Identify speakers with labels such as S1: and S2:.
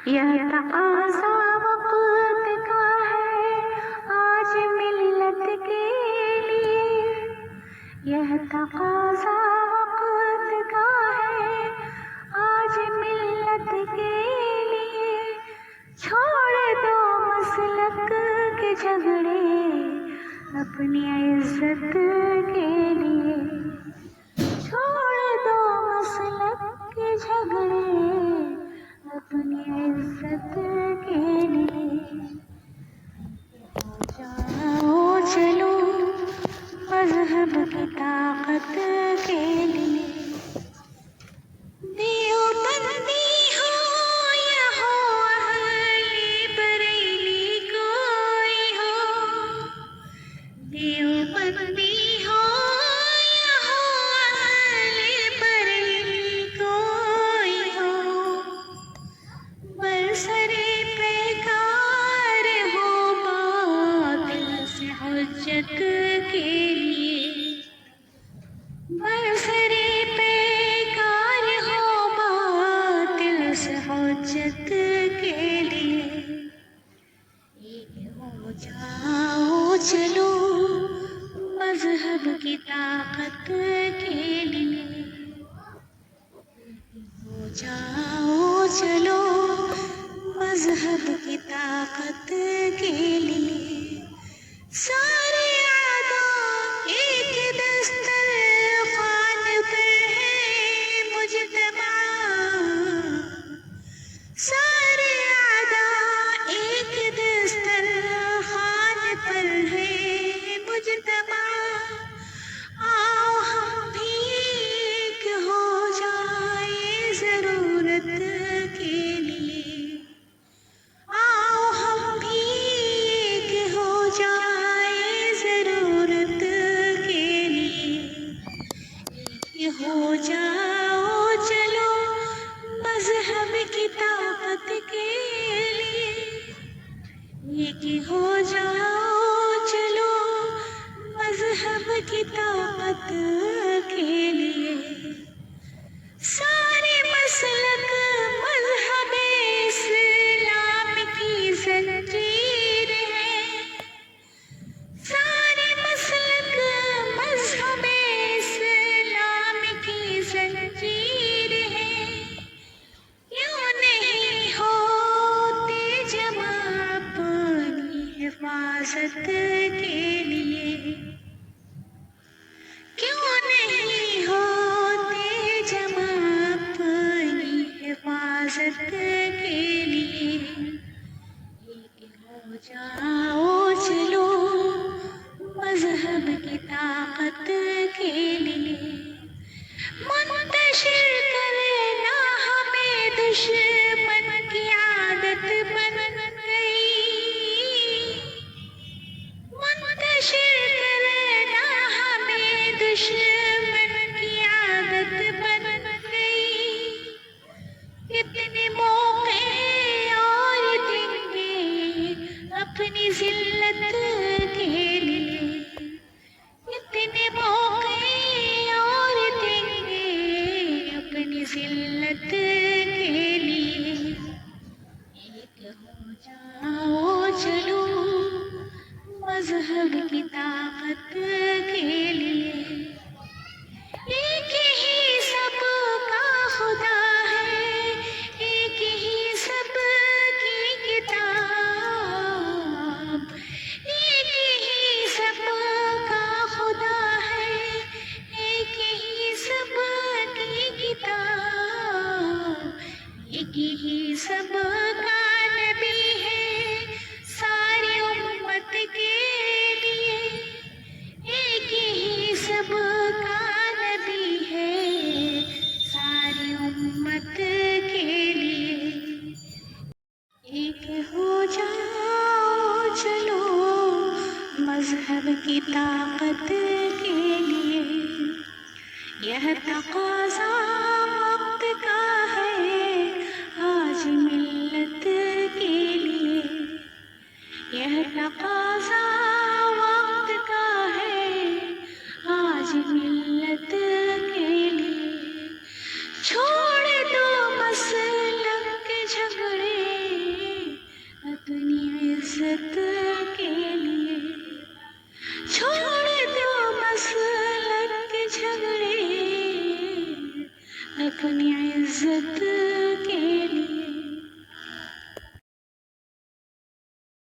S1: یہ تقاضا وقت کا ہے آج ملت کے لیے، یہ تقاضا وقت کا ہے آج ملت کے لیے، چھوڑ دو مسلک کے جھگڑے اپنی عزت کے لیے، چھوڑ دو مسلک کے جھگڑے اپنی عزت کے لیے، جاؤ چلو مذہب کی طاقت کے لیے، دیوبندی ہو یا ہو اہل بریلی کوئی ہو، دیوبندی ہو یا ہو اہل بریلی کوئی ہو، برسرے پیکار ہو باطل سے حجت کے لیے، برسرے پیکار ہو باطل سے حجت کے لیے، ایک ہو جاؤ چلو مذہب کی طاقت کے لیے، ہو جاؤ چلو مذہب کی طاقت کے لیے، سارے اعداء ایک دسترخوان پہ ہے مجتمع، سارے اعداء ایک دسترخوان پر ہے مجتمع، آؤ ہم بھی ایک ہو جائیں ضرورت کے لیے، آؤ ہم بھی ایک ہو جائیں ضرورت کے لیے، ایک ہو جاؤ چلو مذہب کی طاقت کے لیے، ایک ہو جاؤ چلو مذہب کی طاقت کے لیے، سارے مسلک مذہب اسلام کی زنجیر ہے، سارے مسلک مذہب اسلام کی زنجیر ہے، کیوں نہیں ہوتے جمع اپنی حفاظت کے لیے، کیوں نہیں ہوتے جمع اپنی حفاظت کے لیے، ایک ہو جاؤ چلو مذہب کی طاقت کے لیے، منتشر کرنا ہمیں دشمن کی عادت بن گئی، منتشر کرنا ہمیں دشمن کی عادت بن گئی، کتنے موقع اور دیں گے اپنی ذلت کے لیے، کتنے موقع اور دیں گے اپنی ذلت کے لیے، ایک ہو جاؤ چلو مذہب کی طاقت کے لیے، ایک ہی سب کا خدا ہے، ایک ہی سب کی کتاب، ایک ہی سب کا خدا ہے، ایک ہی سب کی کتاب، ایک ہی سب کا نبی ہے ساری امت کے لیے، ایک ہی سب کا نبی ہے ساری امت کے لیے، ایک ہو جاؤ چلو مذہب کی طاقت کے لیے، یہ تقاضا وقت کا ہے آج ملت کے لیے، یہ تقاضا وقت کا ہے آج ملت کے لیے، چھوڑ دو مسلک کے جھگڑے عزت کے لیے چھوڑ دو مسلک کے جھگڑے اپنی عزت